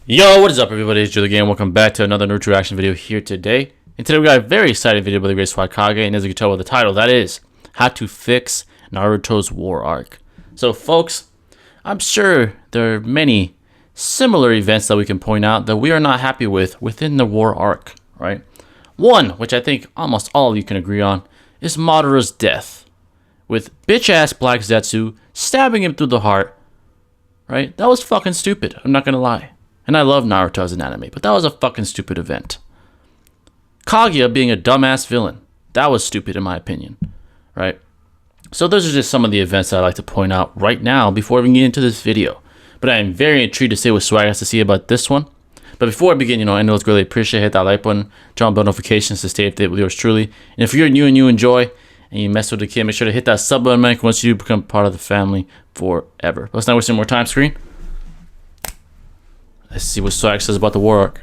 Yo, what is up everybody, it's Joe again. Welcome back to another Naruto reaction video here today. And today we got a very exciting video by the great Swagkage, and as you can tell by the title, that is How to Fix Naruto's War Arc. So folks, I'm sure there are many similar events that we can point out that we are not happy with within the War Arc, right? One, which I think almost all of you can agree on, is Madara's death. With bitch-ass Black Zetsu stabbing him through the heart, right? That was fucking stupid, I'm not gonna lie. And I love Naruto as an anime, but that was a fucking stupid event. Kaguya being a dumbass villain. That was stupid in my opinion, right? So those are just some of the events that I like to point out right now before we get into this video. But I am very intrigued to see what Swag has to say about this one. But before I begin, I know it's greatly appreciated. Hit that like button, turn on bell notifications to stay updated with yours truly. And if you're new and you enjoy and you mess with the kid, make sure to hit that sub button once you become part of the family forever. Let's not waste any more time, screen. Let's see what Swag says about the War Arc.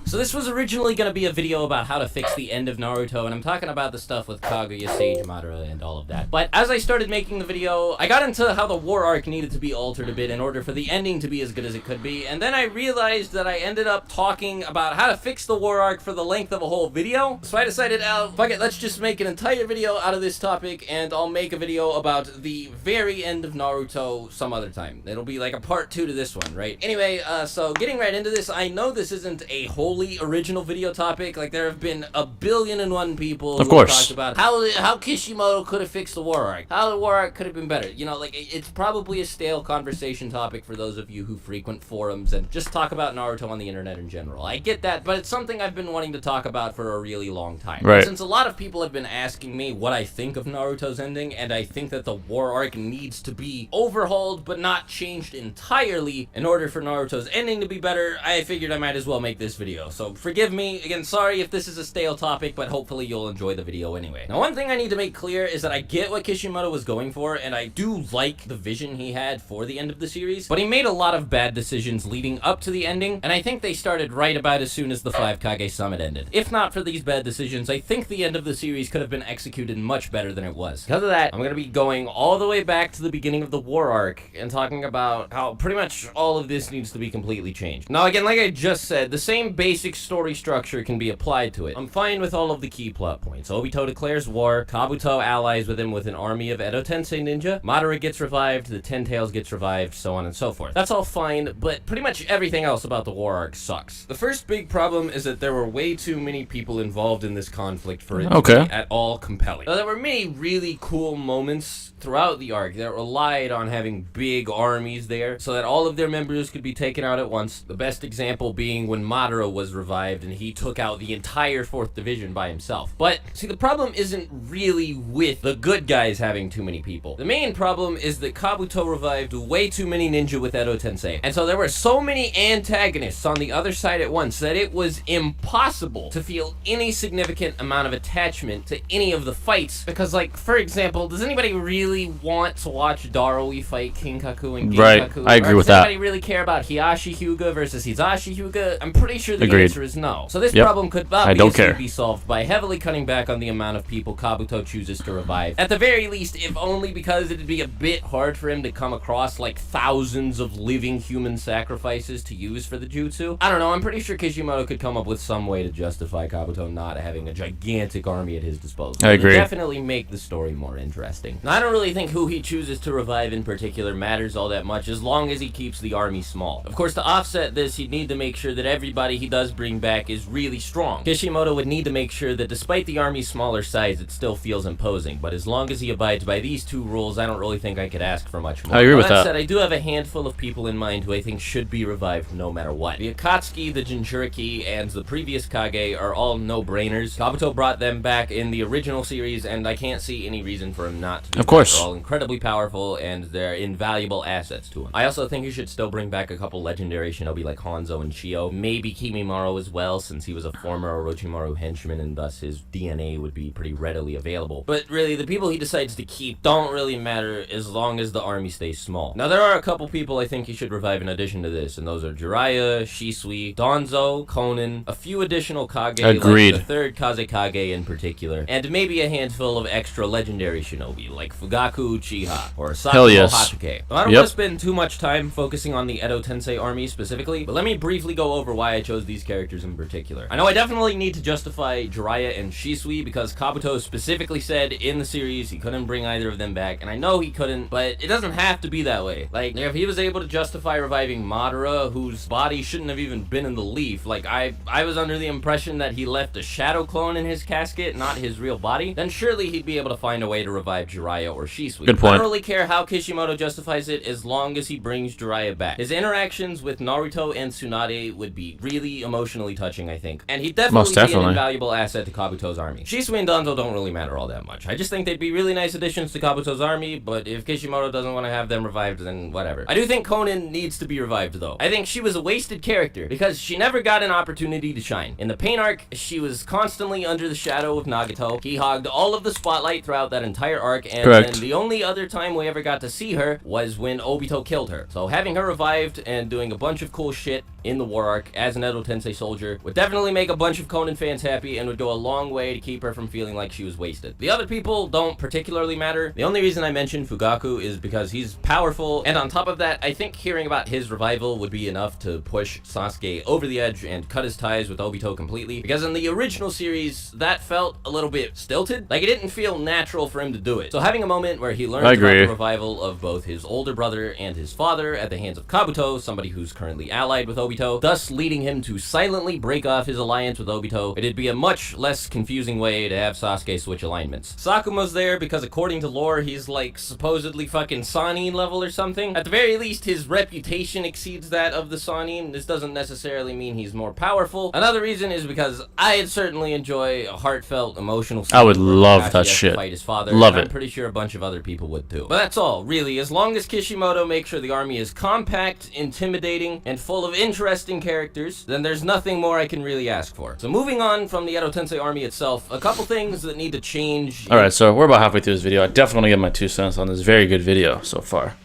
So this was originally going to be a video about how to fix the end of Naruto, and I'm talking about the stuff with Kaguya, Sage, Madara, and all of that. But as I started making the video, I got into how the War Arc needed to be altered a bit in order for the ending to be as good as it could be, and then I realized that I ended up talking about how to fix the War Arc for the length of a whole video. So I decided, fuck it, let's just make an entire video out of this topic, and I'll make a video about the very end of Naruto some other time. It'll be like a part 2 to this one, right? Anyway, so getting right into this, I know this isn't a wholly original video topic. Like, there have been 1,000,000,001 people who have talked about how Kishimoto could have fixed the War Arc, how the War Arc could have been better. Like, it's probably a stale conversation topic for those of you who frequent forums and just talk about Naruto on the internet in general. I get that, but it's something I've been wanting to talk about for a really long time. Right. Since a lot of people have been asking me what I think of Naruto's ending, and I think that the War Arc needs to be overhauled but not changed entirely in order for Naruto's ending to be better, I figured I might as well make this video. So forgive me, again, sorry if this is a stale topic, but hopefully you'll enjoy the video anyway. Now, one thing I need to make clear is that I get what Kishimoto was going for, and I do like the vision he had for the end of the series, but he made a lot of bad decisions leading up to the ending, and I think they started right about as soon as the 5 Kage Summit ended. If not for these bad decisions, I think the end of the series could have been executed much better than it was. Because of that, I'm going to be going all the way back to the beginning of the War Arc and talking about how pretty much all of this needs to be completely changed. Now, again, like I just said, the same basic story structure can be applied to it. I'm fine with all of the key plot points. Obito declares war, Kabuto allies with him with an army of Edo Tensei ninja, Madara gets revived, the Ten Tails gets revived, so on and so forth. That's all fine, but pretty much everything else about the War Arc sucks. The first big problem is that there were way too many people involved in this conflict for it to be at all compelling. Now, there were many really cool moments throughout the arc that relied on having big armies there so that all of their members could be taken out at once. The best example being when Madara was revived and he took out the entire 4th Division by himself. But, see, the problem isn't really with the good guys having too many people. The main problem is that Kabuto revived way too many ninja with Edo Tensei. And so there were so many antagonists on the other side at once that it was impossible to feel any significant amount of attachment to any of the fights. Because, like, for example, does anybody really want to watch Darui fight Kinkaku and Ginkaku? Right, I agree with that. Does anybody really care about Hiyashi Hyuga versus Hizashi Hyuga? I'm pretty sure the answer is no. So this problem could obviously be solved by heavily cutting back on the amount of people Kabuto chooses to revive. At the very least, if only because it'd be a bit hard for him to come across like thousands of living human sacrifices to use for the jutsu. I don't know, I'm pretty sure Kishimoto could come up with some way to justify Kabuto not having a gigantic army at his disposal. I agree. Definitely make the story more interesting. Now, I don't really think who he chooses to revive in particular matters all that much as long as he keeps the army small. Of course, to offset this, he'd need to make sure that everybody he does bring back is really strong. Kishimoto would need to make sure that despite the army's smaller size, it still feels imposing, but as long as he abides by these 2 rules, I don't really think I could ask for much more. I agree with that. That said, I do have a handful of people in mind who I think should be revived no matter what. The Akatsuki, the Jinchuriki, and the previous Kage are all no-brainers. Kabuto brought them back in the original series, and I can't see any reason for him not to. Of course. They're all incredibly powerful, and they're invaluable assets to him. I also think he should still bring back a couple legendary shinobi like Hanzo and Shio, maybe Kimi Orochimaru as well, since he was a former Orochimaru henchman and thus his DNA would be pretty readily available. But really, the people he decides to keep don't really matter as long as the army stays small. Now, there are a couple people I think he should revive in addition to this, and those are Jiraiya, Shisui, Danzo, Konan, a few additional Kage, Agreed. like the third Kazekage in particular, and maybe a handful of extra legendary shinobi, like Fugaku Uchiha, or Hell Sakumo yes. Hasuke. I don't want to spend too much time focusing on the Edo Tensei army specifically, but let me briefly go over why I chose these characters in particular. I know I definitely need to justify Jiraiya and Shisui, because Kabuto specifically said in the series he couldn't bring either of them back, and I know he couldn't, but it doesn't have to be that way. Like, if he was able to justify reviving Madara, whose body shouldn't have even been in the leaf, like, I was under the impression that he left a shadow clone in his casket, not his real body, then surely he'd be able to find a way to revive Jiraiya or Shisui. Good point. I don't really care how Kishimoto justifies it as long as he brings Jiraiya back. His interactions with Naruto and Tsunade would be really emotionally touching, I think, and he'd definitely be an invaluable asset to Kabuto's army. Shisui and Danzo don't really matter all that much. I just think they'd be really nice additions to Kabuto's army, but if Kishimoto doesn't want to have them revived, then whatever. I do think Konan needs to be revived, though. I think she was a wasted character, because she never got an opportunity to shine. In the Pain arc, she was constantly under the shadow of Nagato. He hogged all of the spotlight throughout that entire arc, and then the only other time we ever got to see her was when Obito killed her. So having her revived and doing a bunch of cool shit in the war arc as an Edo Tensei soldier would definitely make a bunch of Konan fans happy and would go a long way to keep her from feeling like she was wasted. The other people don't particularly matter. The only reason I mentioned Fugaku is because he's powerful, and on top of that, I think hearing about his revival would be enough to push Sasuke over the edge and cut his ties with Obito completely, because in the original series, that felt a little bit stilted. Like, it didn't feel natural for him to do it. So having a moment where he learns about the revival of both his older brother and his father at the hands of Kabuto, somebody who's currently allied with Obito, thus leading him to silently break off his alliance with Obito, it'd be a much less confusing way to have Sasuke switch alignments. Sakuma's there because according to lore, he's like supposedly fucking Sannin level or something. At the very least, his reputation exceeds that of the Sannin. This doesn't necessarily mean he's more powerful. Another reason is because I'd certainly enjoy a heartfelt, emotional scene. I would love that shit. Fight his father. Love it. I'm pretty sure a bunch of other people would too. But that's all, really. As long as Kishimoto makes sure the army is compact, intimidating, and full of interesting characters, then there's nothing more I can really ask for. So moving on from the Edo Tensei army itself, a couple things that need to change. Alright, so we're about halfway through this video. I definitely want to give my 2 cents on this very good video so far.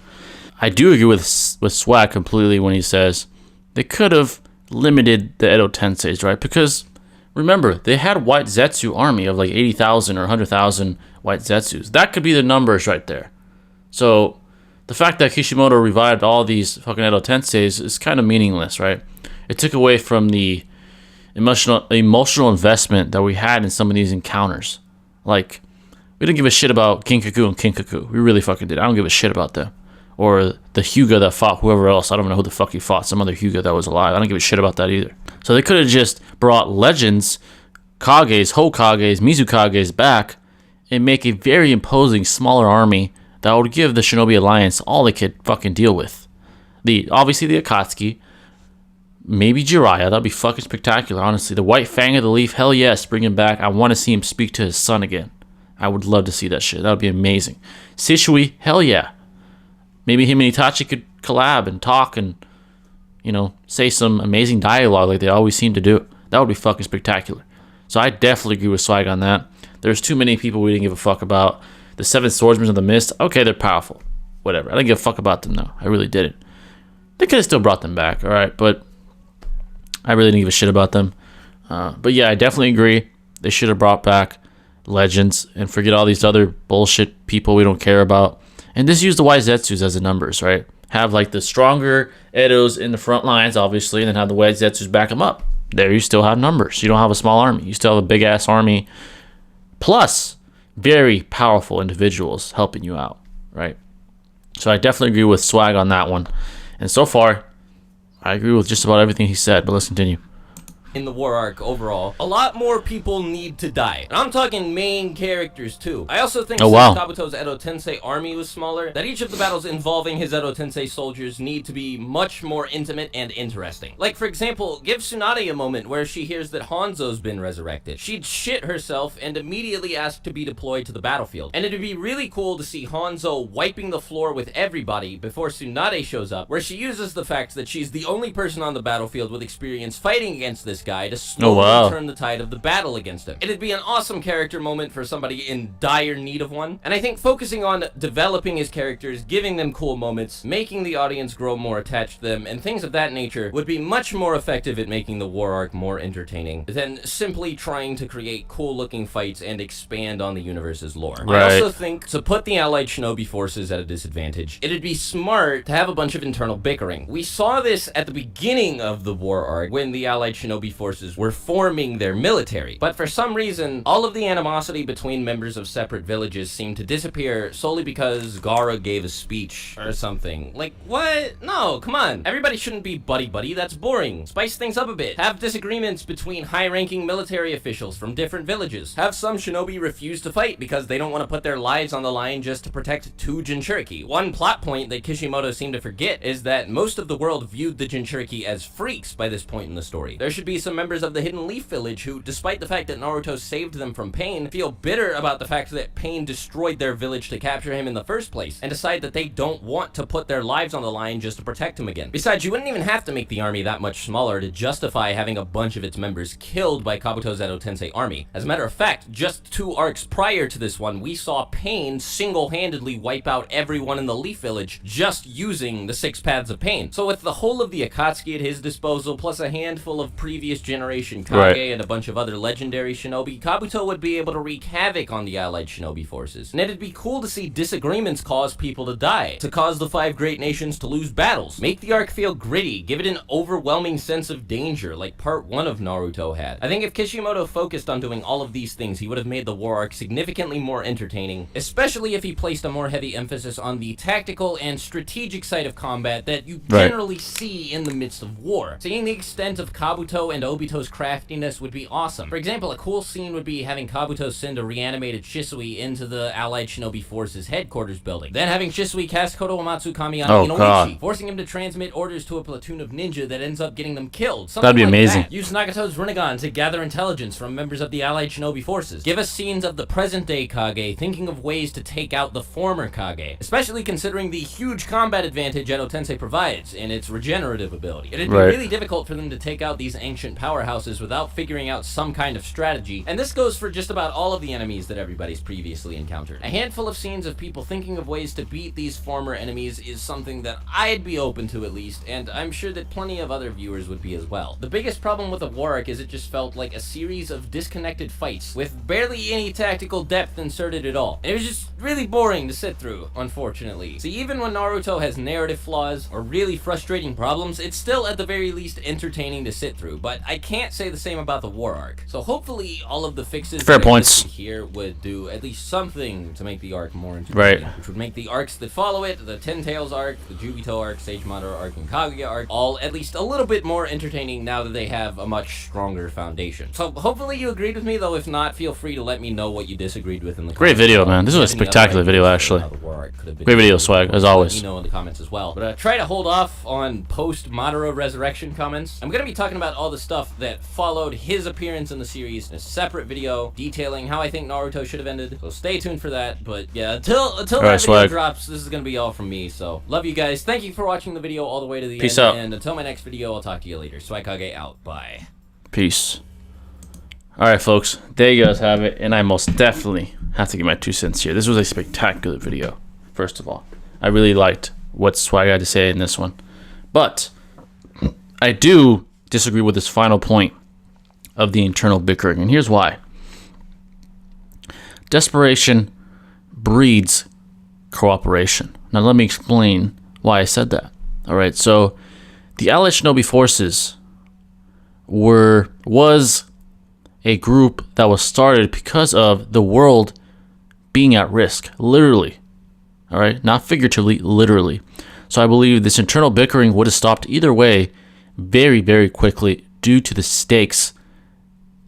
I do agree with Swag completely when he says they could have limited the Edo Tenseis, right? Because remember, they had White Zetsu army of like 80,000 or 100,000 White Zetsus. That could be the numbers right there. So the fact that Kishimoto revived all these fucking Edo Tenseis is kind of meaningless, right? It took away from the emotional investment that we had in some of these encounters. Like, we didn't give a shit about Kinkaku and Kinkaku. We really fucking did. I don't give a shit about them. Or the Hyuga that fought whoever else. I don't know who the fuck he fought. Some other Hyuga that was alive. I don't give a shit about that either. So they could have just brought legends, Kages, Hokages, Mizukages back and make a very imposing, smaller army that would give the Shinobi Alliance all they could fucking deal with. Obviously the Akatsuki, maybe Jiraiya. That'd be fucking spectacular, honestly. The White Fang of the Leaf, hell yes, bring him back. I want to see him speak to his son again. I would love to see that shit. That would be amazing. Shisui, hell yeah. Maybe him and Itachi could collab and talk and, you know, say some amazing dialogue like they always seem to do. That would be fucking spectacular. So I definitely agree with Swag on that. There's too many people we didn't give a fuck about. The 7 Swordsmen of the Mist, okay, they're powerful. Whatever. I didn't give a fuck about them, though. I really didn't. They could have still brought them back, alright? But I really didn't give a shit about them. But yeah, I definitely agree. They should have brought back legends and forget all these other bullshit people we don't care about. And just use the White Zetsus as the numbers, right? Have like the stronger Edos in the front lines, obviously, and then have the White Zetsus back them up. There you still have numbers. You don't have a small army. You still have a big-ass army. Plus, very powerful individuals helping you out, right? So I definitely agree with Swag on that one. And so far, I agree with just about everything he said, but let's continue. In the war arc overall, a lot more people need to die. And I'm talking main characters too. I also think since Kabuto's Edo Tensei army was smaller, that each of the battles involving his Edo Tensei soldiers need to be much more intimate and interesting. Like, for example, give Tsunade a moment where she hears that Hanzo's been resurrected. She'd shit herself and immediately ask to be deployed to the battlefield. And it'd be really cool to see Hanzo wiping the floor with everybody before Tsunade shows up, where she uses the fact that she's the only person on the battlefield with experience fighting against this this guy to slowly wow. turn the tide of the battle against him. It'd be an awesome character moment for somebody in dire need of one, and I think focusing on developing his characters, giving them cool moments, making the audience grow more attached to them, and things of that nature would be much more effective at making the war arc more entertaining than simply trying to create cool looking fights and expand on the universe's lore. Right. I also think to put the allied shinobi forces at a disadvantage, it'd be smart to have a bunch of internal bickering. We saw this at the beginning of the war arc when the allied shinobi forces were forming their military, but for some reason all of the animosity between members of separate villages seemed to disappear solely because Gaara gave a speech or something. Like, what? No, come on. Everybody shouldn't be buddy-buddy. That's boring. Spice things up a bit. Have disagreements between high-ranking military officials from different villages. Have some shinobi refuse to fight because they don't want to put their lives on the line just to protect 2 Jinchuriki. One plot point that Kishimoto seemed to forget is that most of the world viewed the Jinchuriki as freaks by this point in the story. There should be some members of the Hidden Leaf Village who, despite the fact that Naruto saved them from Pain, feel bitter about the fact that Pain destroyed their village to capture him in the first place, and decide that they don't want to put their lives on the line just to protect him again. Besides, you wouldn't even have to make the army that much smaller to justify having a bunch of its members killed by Kabuto's Edo Tensei army. As a matter of fact, just 2 arcs prior to this one, we saw Pain single-handedly wipe out everyone in the Leaf Village just using the 6 Paths of Pain. So with the whole of the Akatsuki at his disposal, plus a handful of previous generation Kage and a bunch of other legendary shinobi, Kabuto would be able to wreak havoc on the allied shinobi forces. And it'd be cool to see disagreements cause people to die, to cause the 5 great nations to lose battles. Make the arc feel gritty, give it an overwhelming sense of danger like part 1 of Naruto had. I think if Kishimoto focused on doing all of these things, he would have made the war arc significantly more entertaining, especially if he placed a more heavy emphasis on the tactical and strategic side of combat that you generally see in the midst of war. Seeing the extent of Kabuto and Obito's craftiness would be awesome. For example, a cool scene would be having Kabuto send a reanimated Shisui into the allied shinobi forces headquarters building, then having Shisui cast Kodo Uematsu Kami on Inoichi, forcing him to transmit orders to a platoon of ninja that ends up getting them killed. Something That'd be like amazing. That. Use Nagato's Rinnegan to gather intelligence from members of the allied shinobi forces. Give us scenes of the present-day Kage thinking of ways to take out the former Kage, especially considering the huge combat advantage Edo Tensei provides in its regenerative ability. It'd be really difficult for them to take out these ancient powerhouses without figuring out some kind of strategy, and this goes for just about all of the enemies that everybody's previously encountered. A handful of scenes of people thinking of ways to beat these former enemies is something that I'd be open to at least, and I'm sure that plenty of other viewers would be as well. The biggest problem with the war arc is it just felt like a series of disconnected fights with barely any tactical depth inserted at all. And it was just really boring to sit through, unfortunately. See, even when Naruto has narrative flaws or really frustrating problems, it's still at the very least entertaining to sit through, but I can't say the same about the war arc. So hopefully all of the fixes that I listed here would do at least something to make the arc more entertaining, which would make the arcs that follow it, the Ten Tails arc, the Jubito arc, Sage Madara arc, and Kaguya arc, all at least a little bit more entertaining now that they have a much stronger foundation. So hopefully you agreed with me, though if not, feel free to let me know what you disagreed with in the comments. Great video, man. This was a spectacular video, actually. Great video, Swag, as always. Let me know in the comments as well. But try to hold off on post-Madara Resurrection comments. I'm going to be talking about all the stuff that followed his appearance in the series in a separate video detailing how I think Naruto should have ended. So stay tuned for that. But yeah, until that video drops, this is going to be all from me. So love you guys. Thank you for watching the video all the way to the end. Peace out. And until my next video, I'll talk to you later. Swagkage out. Bye. Peace. Alright, folks. There you guys have it. And I most definitely have to give my 2 cents here. This was a spectacular video, first of all. I really liked what Swag had to say in this one. But I do disagree with this final point of the internal bickering. And here's why. Desperation breeds cooperation. Now let me explain why I said that. Alright, so the Allied Shinobi forces was a group that was started because of the world being at risk, literally. All right, not figuratively, literally. So I believe this internal bickering would have stopped either way very, very quickly due to the stakes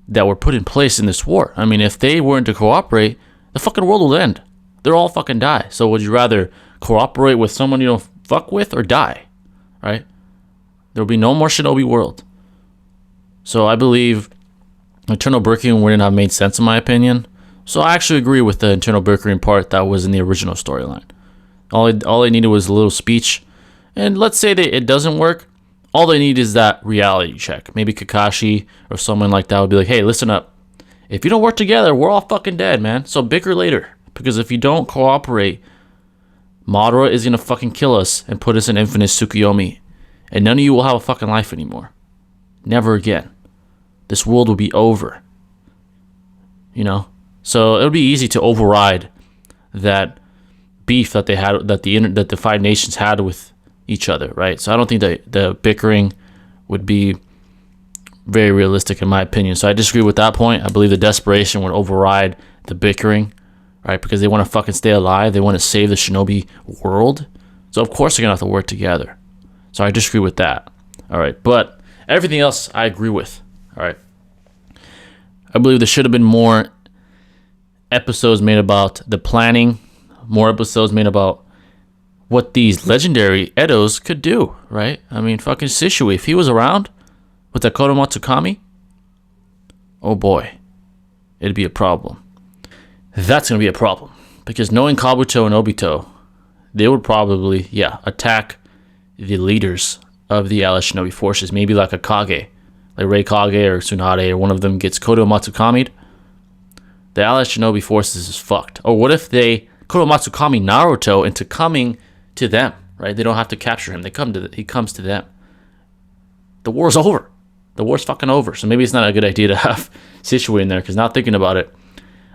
that were put in place in this war. I mean, if they weren't to cooperate, the fucking world will end. They'll all fucking die. So would you rather cooperate with someone you don't fuck with or die? Right? There will be no more Shinobi world. So I believe internal bickering wouldn't have made sense in my opinion. So I actually agree with the internal bickering part that was in the original storyline. All I needed was a little speech. And let's say that it doesn't work. All they need is that reality check. Maybe Kakashi or someone like that would be like, hey, listen up. If you don't work together, we're all fucking dead, man. So bicker later. Because if you don't cooperate, Madara is going to fucking kill us and put us in infinite Tsukuyomi. And none of you will have a fucking life anymore. Never again. This world will be over. You know? So it would be easy to override that beef that they had, that the five nations had with each other, right? So I don't think that the bickering would be very realistic in my opinion. So I disagree with that point. I believe the desperation would override the bickering, right? Because they want to fucking stay alive. They want to save the shinobi world. So of course they're gonna have to work together. So I disagree with that. All right, but everything else I agree with. All right, I believe there should have been more episodes made about the planning, more episodes made about what these legendary Edos could do, right? I mean, fucking Shishui, if he was around with the Kodomatsukami, oh boy, it'd be a problem. That's going to be a problem. Because knowing Kabuto and Obito, they would probably, attack the leaders of the Allied Shinobi forces. Maybe like a Kage, like Reikage or Tsunade, or one of them gets Kodomatsukami'd. The Allied Shinobi forces is fucked. Or what if they Kodomatsukami Naruto into coming to them, right? They don't have to capture him. He comes to them. The war's over. The war's fucking over. So maybe it's not a good idea to have Shishui in there, because now thinking about it,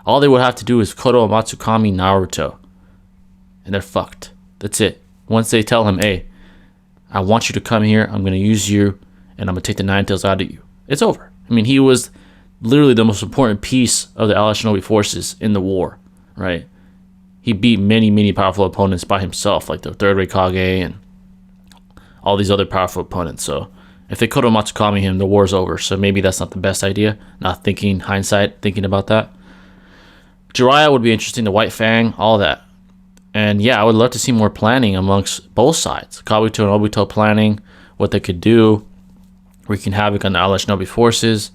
all they would have to do is Kodomatsukami Naruto. And they're fucked. That's it. Once they tell him, hey, I want you to come here, I'm going to use you, and I'm going to take the Nine Tails out of you. It's over. I mean, he was literally the most important piece of the Allied Shinobi forces in the war, right? He beat many, many powerful opponents by himself, like the Third Reikage and all these other powerful opponents. So if they Kodomatsukami him, the war's over. So maybe that's not the best idea. Not thinking, hindsight, thinking about that. Jiraiya would be interesting, the White Fang, all that. And yeah, I would love to see more planning amongst both sides. Kabuto and Obito planning what they could do, wreaking havoc on the Allied Shinobi forces.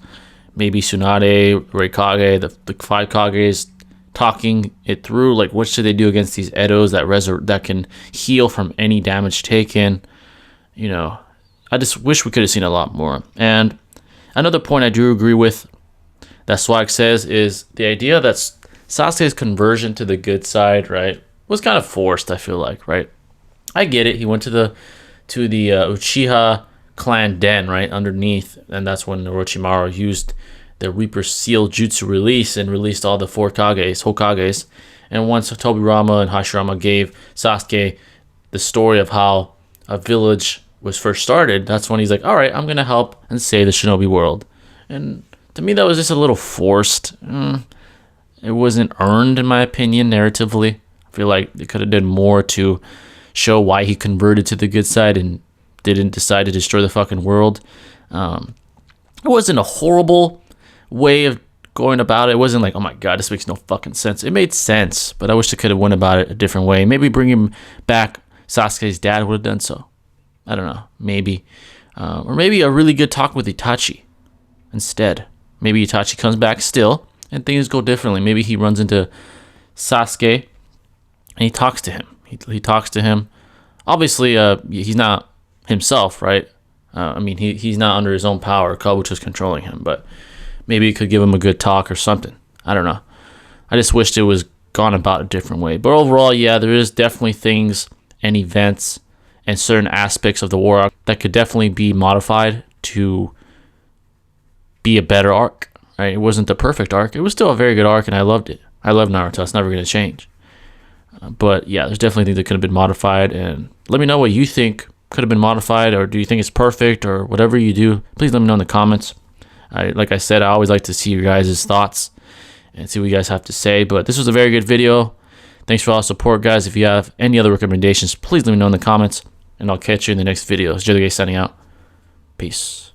Maybe Tsunade, Reikage, the five Kages talking it through, like what should they do against these Edos that can heal from any damage taken. You know, I just wish we could have seen a lot more. And another point I do agree with that Swag says is the idea that Sasuke's conversion to the good side, right, was kind of forced, I feel like, right? I get it. He went to the Uchiha clan den, right, underneath, and that's when Orochimaru used the Reaper Seal Jutsu release and released all the four Hokages. And once Tobirama and Hashirama gave Sasuke the story of how a village was first started, that's when he's like, all right, I'm going to help and save the shinobi world. And to me, that was just a little forced. It wasn't earned, in my opinion, narratively. I feel like they could have done more to show why he converted to the good side and didn't decide to destroy the fucking world. It wasn't a horrible way of going about it. It wasn't like, oh my god, this makes no fucking sense. It made sense, but I wish they could have went about it a different way. Maybe bringing back Sasuke's dad would have done so. I don't know, maybe. Or maybe a really good talk with Itachi instead. Maybe Itachi comes back still and things go differently. Maybe he runs into Sasuke and he talks to him. He talks to him. Obviously, he's not himself, right? I mean, he's not under his own power. Kabuto's controlling him, but maybe he could give him a good talk or something. I don't know. I just wished it was gone about a different way. But overall, yeah, there is definitely things and events and certain aspects of the war arc that could definitely be modified to be a better arc. Right? It wasn't the perfect arc. It was still a very good arc, and I loved it. I love Naruto. It's never going to change. But yeah, there's definitely things that could have been modified. And let me know what you think could have been modified, or do you think it's perfect, or whatever you do. Please let me know in the comments. Like I said, I always like to see your guys' thoughts and see what you guys have to say. But this was a very good video. Thanks for all the support, guys. If you have any other recommendations, please let me know in the comments, and I'll catch you in the next video. It's Jithergay signing out. Peace.